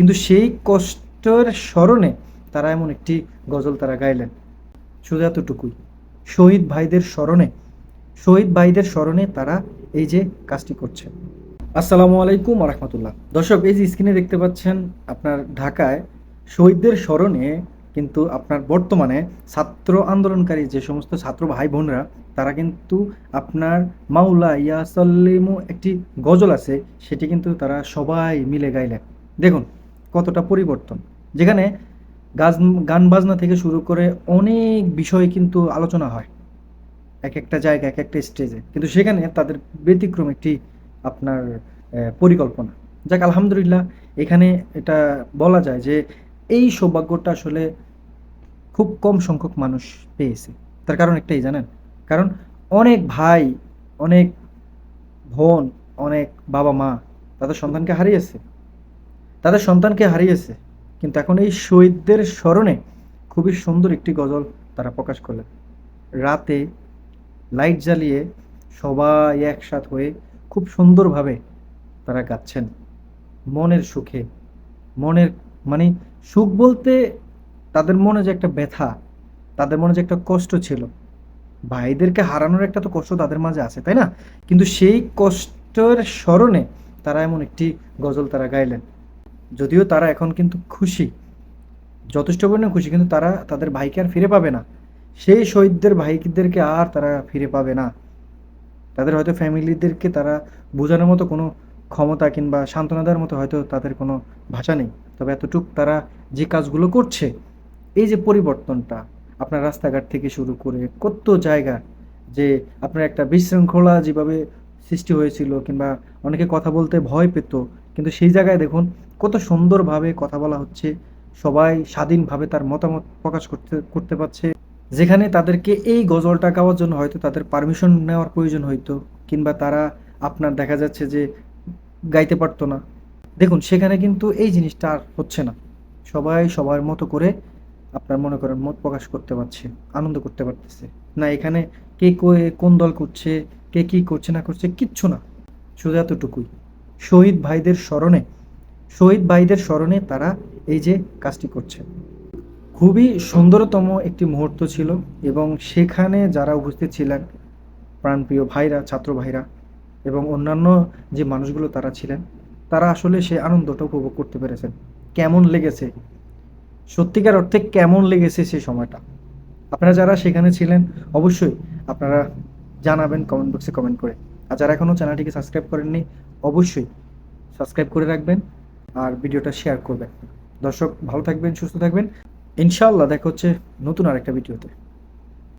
কিন্তু সেই কষ্টের স্মরণে তারা এমন একটি গজল তারা গাইলেন। শুধু এতটুকুই, শহীদ ভাইদের স্মরণে, শহীদ ভাইদের স্মরণে তারা এই যে কাজটি করছে। আসসালামু আলাইকুম রহমতুল্লাহ। দর্শক, এই যে স্ক্রিনে দেখতে পাচ্ছেন, আপনার ঢাকায় শহীদদের স্মরণে কিন্তু আপনার বর্তমানে ছাত্র আন্দোলনকারী যে সমস্ত ছাত্র ভাই বোনরা, তারা কিন্তু আপনার মাওলা ইয়াসাল্লিমু একটি গজল আছে, সেটি কিন্তু তারা সবাই মিলে গাইলেন। দেখুন কতটা পরিবর্তন, যেখানে গাছ গান বাজনা থেকে শুরু করে অনেক বিষয় কিন্তু আলোচনা হয় এক একটা জায়গায়, এক একটা স্টেজে, কিন্তু সেখানে তাদের ব্যতিক্রম একটি আপনার পরিকল্পনা। যাক আলহামদুলিল্লাহ, এখানে এটা বলা যায় যে এই সৌভাগ্যটা আসলে খুব কম সংখ্যক মানুষ পেয়েছে। তার কারণ একটাই জানেন, কারণ অনেক ভাই, অনেক বোন, অনেক বাবা মা তাদের সন্তানকে হারিয়েছে, তাদের সন্তানকে হারিয়েছে, কিন্তু এখন এই শহীদদের স্মরণে খুবই সুন্দর একটি গজল তারা প্রকাশ করলেন। রাতে লাইট জ্বালিয়ে সবাই একসাথ হয়ে খুব সুন্দরভাবে তারা গাচ্ছেন মনের সুখে। মনের মানে সুখ বলতে তাদের মনে যে একটা ব্যথা, তাদের মনে যে একটা কষ্ট ছিল, ভাইদেরকে হারানোর একটা তো কষ্ট তাদের মাঝে আছে, তাই না? কিন্তু সেই কষ্টের স্মরণে তারা এমন একটি গজল তারা গাইলেন। যদিও তারা এখন কিন্তু খুশি, যথেষ্ট পরিমাণে খুশি, কিন্তু তারা তাদের ভাইকে আর ফিরে পাবে না। সেই শহীদদের ভাইদেরকে আর তারা ফিরে পাবে না। তাদের হয়তো ফ্যামিলিদেরকে তারা বোঝানোর মতো কোনো ক্ষমতা কিংবা সান্ত্বনা দেওয়ার মতো হয়তো তাদের কোনো ভাষা নেই। তবে এতটুক তারা যে কাজগুলো করছে, এই যে পরিবর্তনটা, আপনার রাস্তাঘাট থেকে শুরু করে কত জায়গা, যে আপনার একটা বিশৃঙ্খলা যেভাবে সৃষ্টি হয়েছিল, কিংবা অনেকে কথা বলতে ভয় পেত, কিন্তু সেই জায়গায় দেখুন কত সুন্দরভাবে কথা বলা হচ্ছে, সবাই স্বাধীনভাবে তার মতামত প্রকাশ করতে করতে পারছে। যেখানে তাদেরকে এই গজলটা গাওয়ার জন্য হয়তো তাদের পারমিশন নেওয়ার প্রয়োজন হইতো, কিংবা তারা আপনার দেখা যাচ্ছে যে গাইতে পারতো না। দেখুন সেখানে কিন্তু এই জিনিসটা আর হচ্ছে না। সবাই সবার মতো করে আপনার মনে করেন মত প্রকাশ করতে পারছে, আনন্দ করতে পারতেছে না। এখানে কে কোন দল করছে, কে কি করছে না করছে, কিচ্ছু না। শুধু এতটুকুই, শহীদ ভাইদের স্মরণে, শহীদ ভাইদের স্মরণে তারা এই যে কাজটি করছে। খুবই সুন্দরতম একটি মুহূর্ত ছিল, এবং সেখানে যারা উপস্থিত ছিলেন, প্রাণপ্রিয় ভাইরা, ছাত্র ভাইরা এবং অন্যান্য যে মানুষগুলো তারা ছিলেন, তারা আসলে সেই আনন্দটা উপভোগ করতে পেরেছেন। কেমন লেগেছে, সত্যিকার অর্থে কেমন লেগেছে সেই সময়টা, আপনারা যারা সেখানে ছিলেন অবশ্যই আপনারা জানাবেন কমেন্ট বক্সে কমেন্ট করে। আর যারা এখনও চ্যানেলটিকে সাবস্ক্রাইব করেননি, অবশ্যই সাবস্ক্রাইব করে রাখবেন আর ভিডিওটা শেয়ার করবেন। দর্শক ভালো থাকবেন, সুস্থ থাকবেন। ইনশাআল্লাহ দেখা হচ্ছে নতুন আরেকটা ভিডিওতে।